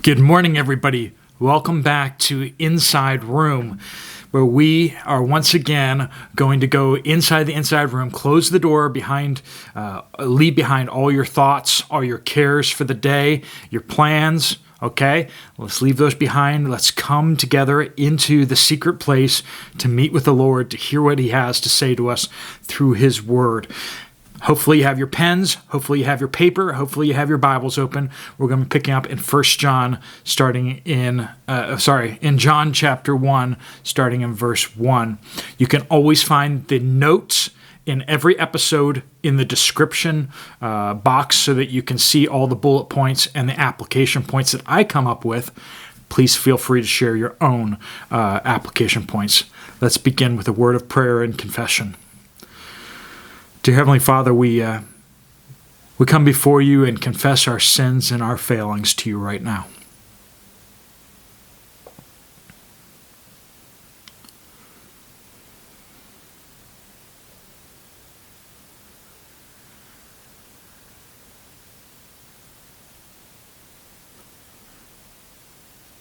Good morning, everybody. Welcome back to Inside Room, where we are once again going to go inside the inside room, close the door behind, leave behind all your thoughts, all your cares for the day, your plans. Okay, let's leave those behind. Let's come together into the secret place to meet with the Lord, to hear what He has to say to us through His Word. Hopefully you have your pens, hopefully you have your paper, hopefully you have your Bibles open. We're going to be picking up in 1 John, in John chapter 1, starting in verse 1. You can always find the notes in every episode in the description box so that you can see all the bullet points and the application points that I come up with. Please feel free to share your own application points. Let's begin with a word of prayer and confession. Dear Heavenly Father, we come before you and confess our sins and our failings to you right now.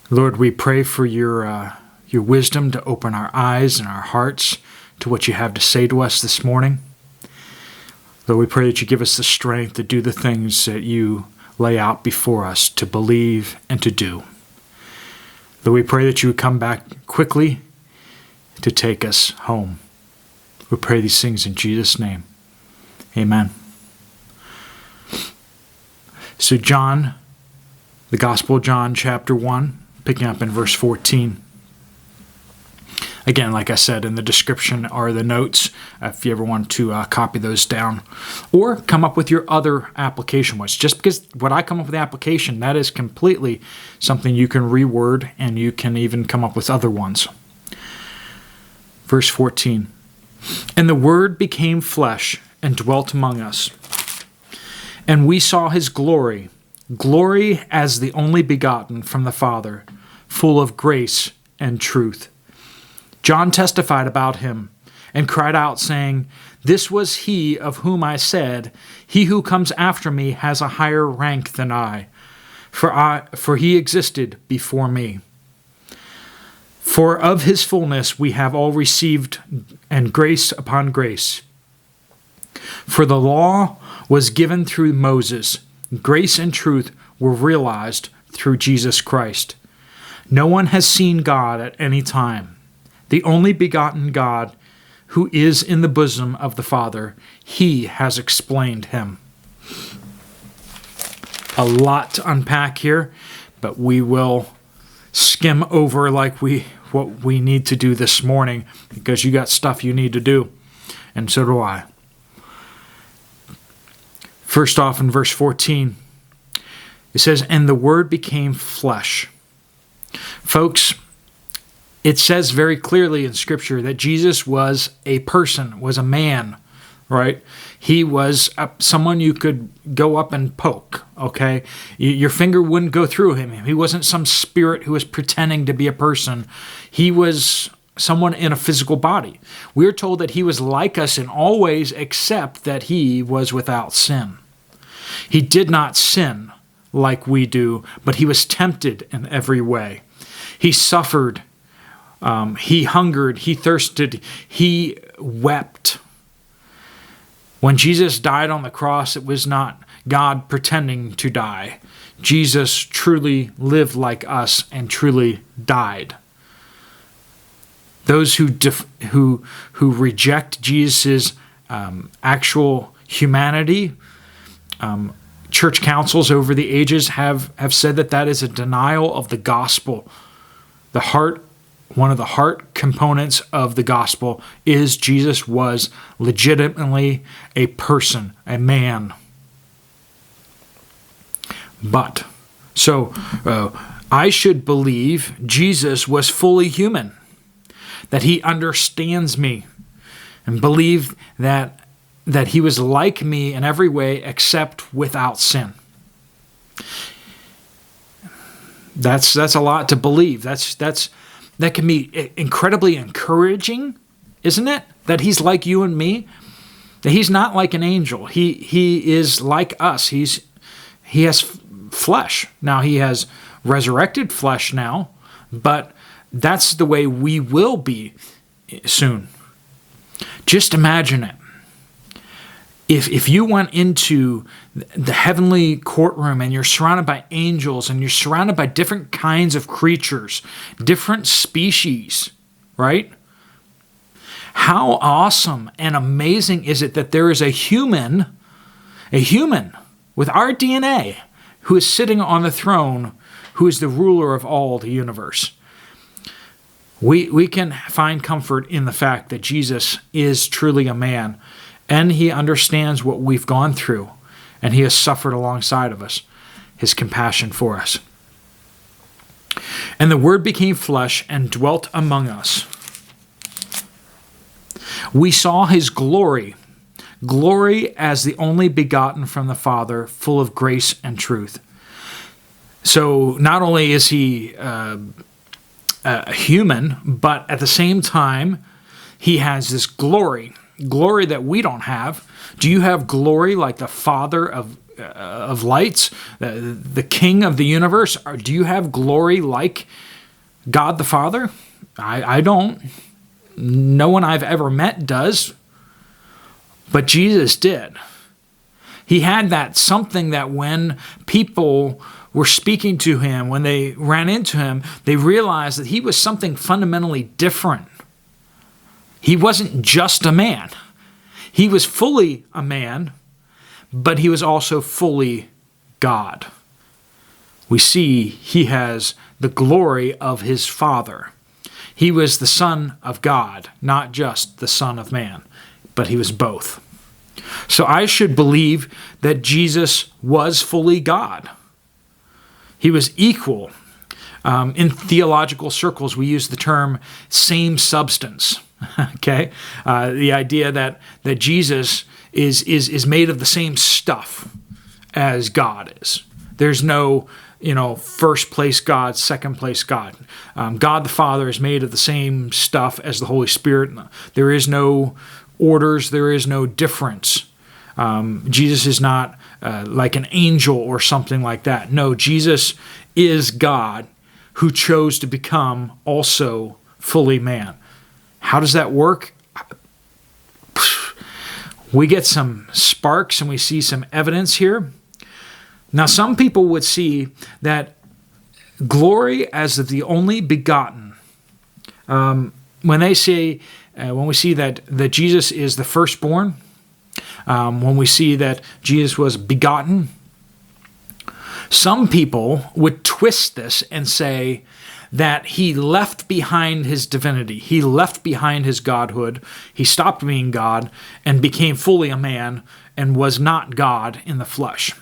Lord, we pray for your wisdom to open our eyes and our hearts to what you have to say to us this morning. Lord, we pray that you give us the strength to do the things that you lay out before us, to believe and to do. Lord, we pray that you would come back quickly to take us home. We pray these things in Jesus' name. Amen. So John, the Gospel of John, chapter 1, picking up in verse 14. Again, like I said, in the description are the notes if you ever want to copy those down. Or come up with your other application ones. Just because what I come up with the application, that is completely something you can reword and you can even come up with other ones. Verse 14. And the Word became flesh and dwelt among us. And we saw His glory, glory as the only begotten from the Father, full of grace and truth. John testified about him and cried out, saying, This was he of whom I said, He who comes after me has a higher rank than I, for he existed before me. For of his fullness we have all received, and grace upon grace. For the law was given through Moses, grace and truth were realized through Jesus Christ. No one has seen God at any time. The only begotten God, who is in the bosom of the Father, He has explained Him. A lot to unpack here, but we will skim over what we need to do this morning, because you got stuff you need to do, and so do I. First off, in verse 14, it says, And the Word became flesh. Folks, it says very clearly in Scripture that Jesus was a person, was a man, right? He was someone you could go up and poke, okay? Your finger wouldn't go through him. He wasn't some spirit who was pretending to be a person. He was someone in a physical body. We're told that he was like us in all ways except that he was without sin. He did not sin like we do, but he was tempted in every way. He suffered. He hungered, he thirsted, he wept. When Jesus died on the cross, it was not God pretending to die. Jesus truly lived like us and truly died. Those who reject Jesus' actual humanity, church councils over the ages have said that is a denial of the gospel. One of the heart components of the gospel is Jesus was legitimately a person, a man. But, I should believe Jesus was fully human, that he understands me, and believe that he was like me in every way except without sin. That's a lot to believe. That can be incredibly encouraging, isn't it? That he's like you and me. That he's not like an angel. He is like us. He has flesh. Now he has resurrected flesh now, but that's the way we will be soon. Just imagine it. If you went into the heavenly courtroom and you're surrounded by angels and you're surrounded by different kinds of creatures, different species, right? How awesome and amazing is it that there is a human with our DNA who is sitting on the throne, who is the ruler of all the universe. We can find comfort in the fact that Jesus is truly a man, and he understands what we've gone through, and he has suffered alongside of us, his compassion for us. And the Word became flesh and dwelt among us. We saw his glory as the only begotten from the Father, full of grace and truth. So not only is he human, but at the same time, he has this glory that we don't have. Do you have glory like the Father of lights, the King of the universe? Or do you have glory like God the Father? I don't. No one I've ever met does. But Jesus did. He had that something that when people were speaking to him, when they ran into him, they realized that he was something fundamentally different. He wasn't just a man. He was fully a man, but he was also fully God. We see he has the glory of his Father. He was the Son of God, not just the Son of man, but he was both. So I should believe that Jesus was fully God. He was equal. In theological circles, we use the term same substance. Okay, the idea that Jesus is made of the same stuff as God is. There's no first place God, second place God. God the Father is made of the same stuff as the Holy Spirit. There is no orders. There is no difference. Jesus is not like an angel or something like that. No, Jesus is God who chose to become also fully man. How does that work? We get some sparks and we see some evidence here. Now, some people would see that glory as the only begotten. When we see that Jesus is the firstborn, when we see that Jesus was begotten, some people would twist this and say that he left behind his divinity. He left behind his godhood. He stopped being God and became fully a man and was not God in the flesh.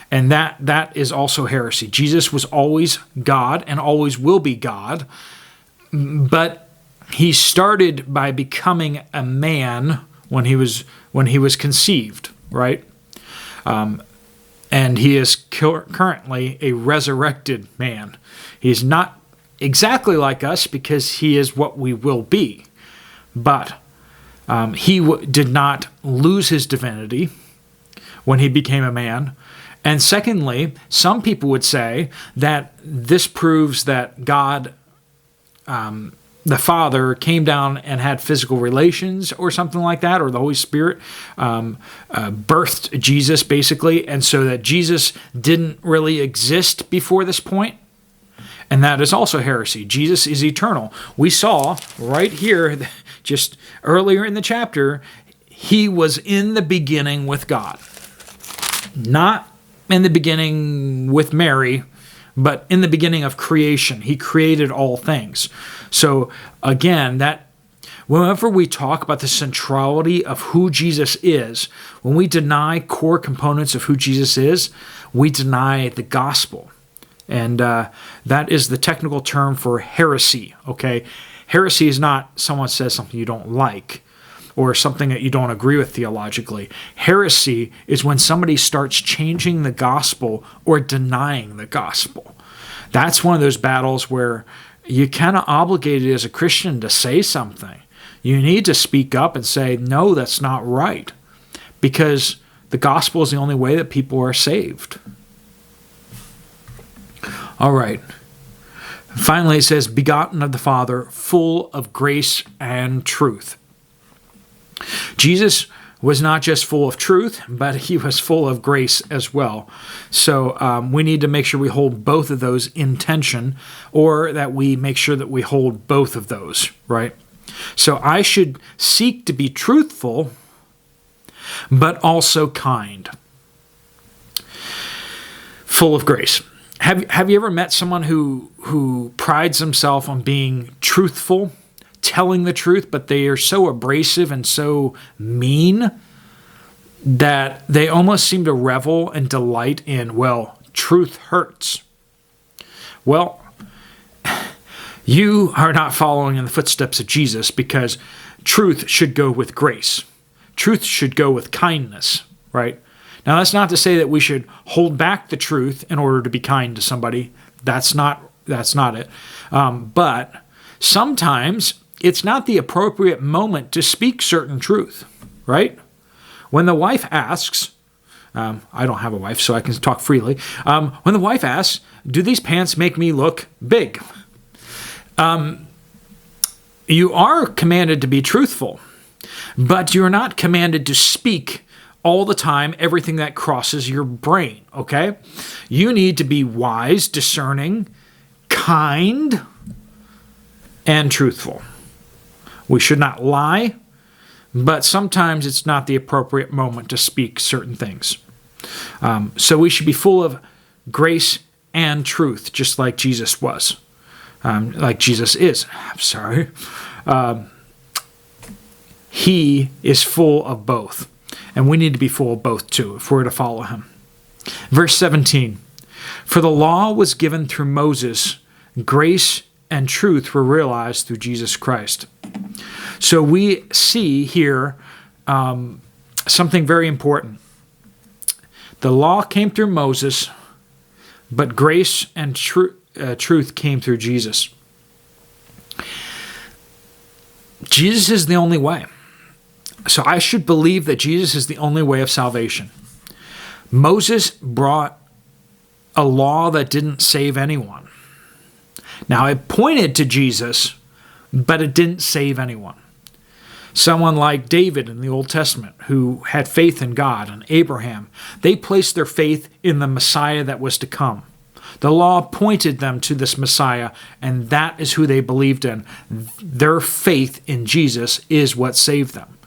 And that is also heresy. Jesus was always God and always will be God, but he started by becoming a man when he was conceived, right? And he is currently a resurrected man. He's not exactly like us because he is what we will be, but he did not lose his divinity when he became a man. And secondly, some people would say that this proves that God, the Father, came down and had physical relations or something like that, or the Holy Spirit birthed Jesus, basically, and so that Jesus didn't really exist before this point. And that is also heresy. Jesus is eternal. We saw right here, just earlier in the chapter, he was in the beginning with God. Not in the beginning with Mary, but in the beginning of creation. He created all things. So again, that whenever we talk about the centrality of who Jesus is, when we deny core components of who Jesus is, we deny the gospel. And that is the technical term for heresy, okay? Heresy is not someone says something you don't like or something that you don't agree with theologically. Heresy is when somebody starts changing the gospel or denying the gospel. That's one of those battles where you're kind of obligated as a Christian to say something. You need to speak up and say, no, that's not right, because the gospel is the only way that people are saved. All right. Finally, it says, begotten of the Father, full of grace and truth. Jesus was not just full of truth, but he was full of grace as well. So we need to make sure we hold both of those in tension, or that we make sure that we hold both of those, right? So I should seek to be truthful, but also kind. Full of grace. Have you ever met someone who prides himself on being truthful, telling the truth, but they are so abrasive and so mean that they almost seem to revel and delight in, well, truth hurts. Well, you are not following in the footsteps of Jesus, because truth should go with grace. Truth should go with kindness, right? Now, that's not to say that we should hold back the truth in order to be kind to somebody. That's not it. But sometimes it's not the appropriate moment to speak certain truth, right? When the wife asks, I don't have a wife, so I can talk freely. When the wife asks, do these pants make me look big? You are commanded to be truthful, but you're not commanded to speak all the time everything that crosses your brain, okay? You need to be wise, discerning, kind, and truthful. We should not lie, but sometimes it's not the appropriate moment to speak certain things. So we should be full of grace and truth, just like Jesus was. Like Jesus is. I'm sorry. He is full of both. And we need to be full of both too, if we're to follow him. Verse 17. For the law was given through Moses, grace and truth were realized through Jesus Christ. So we see here something very important. The law came through Moses, but grace and truth came through Jesus. Jesus is the only way. So I should believe that Jesus is the only way of salvation. Moses brought a law that didn't save anyone. Now, it pointed to Jesus, but it didn't save anyone. Someone like David in the Old Testament, who had faith in God, and Abraham, they placed their faith in the Messiah that was to come. The law pointed them to this Messiah, and that is who they believed in. Their faith in Jesus is what saved them.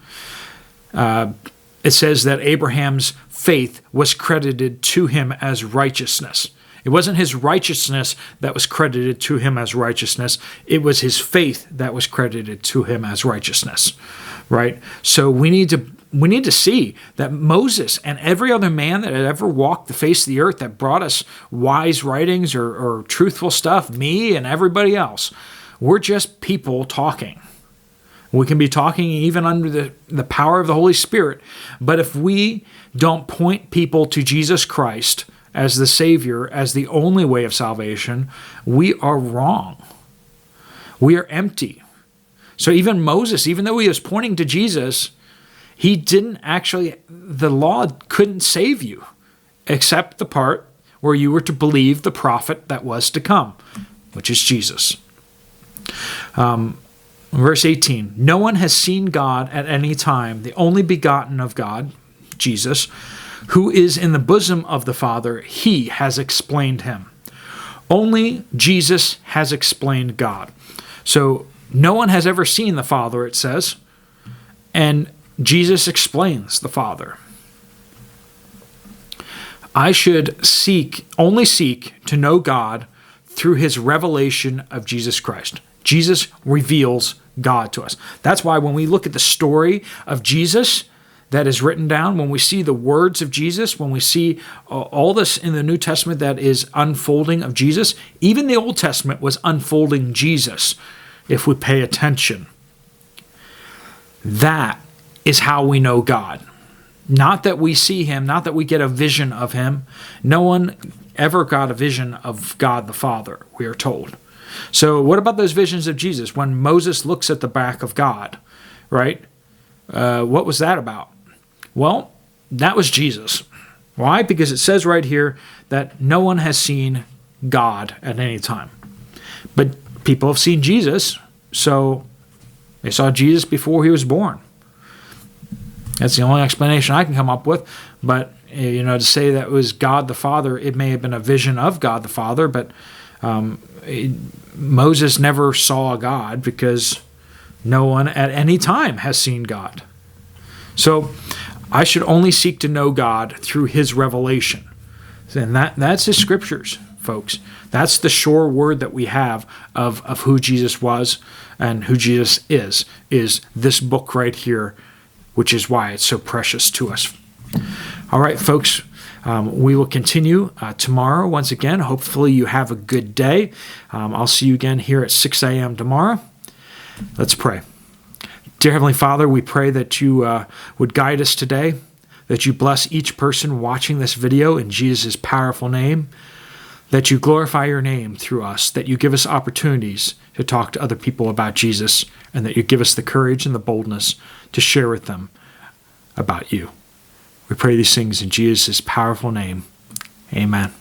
It says that Abraham's faith was credited to him as righteousness. It wasn't his righteousness that was credited to him as righteousness. It was his faith that was credited to him as righteousness, right? So we need to see that Moses and every other man that had ever walked the face of the earth that brought us wise writings or truthful stuff, me and everybody else, we're just people talking. We can be talking even under the power of the Holy Spirit, but if we don't point people to Jesus Christ as the Savior, as the only way of salvation, we are wrong. We are empty. So even Moses, even though he was pointing to Jesus, he didn't actually, the law couldn't save you, except the part where you were to believe the prophet that was to come, which is Jesus. Verse 18, no one has seen God at any time, the only begotten of God, Jesus, who is in the bosom of the Father, he has explained him. Only Jesus has explained God. So no one has ever seen the Father, it says, and Jesus explains the Father. I should only seek to know God through his revelation of Jesus Christ. Jesus reveals God to us. That's why when we look at the story of Jesus that is written down, when we see the words of Jesus, when we see all this in the New Testament that is unfolding of Jesus, even the Old Testament was unfolding Jesus, if we pay attention. That is how we know God. Not that we see him, not that we get a vision of him. No one ever got a vision of God the Father, we are told. So what about those visions of Jesus? When Moses looks at the back of God, right? What was that about? Well, that was Jesus. Why? Because it says right here that no one has seen God at any time. But people have seen Jesus, so they saw Jesus before he was born. That's the only explanation I can come up with. But, to say that it was God the Father, it may have been a vision of God the Father, but Moses never saw God because no one at any time has seen God. So I should only seek to know God through his revelation. And that's his scriptures, folks. That's the sure word that we have of who Jesus was and who Jesus is this book right here, which is why it's so precious to us. All right, folks, we will continue tomorrow once again. Hopefully you have a good day. I'll see you again here at 6 a.m. tomorrow. Let's pray. Dear Heavenly Father, we pray that you would guide us today, that you bless each person watching this video in Jesus' powerful name, that you glorify your name through us, that you give us opportunities to talk to other people about Jesus, and that you give us the courage and the boldness to share with them about you. We pray these things in Jesus' powerful name. Amen.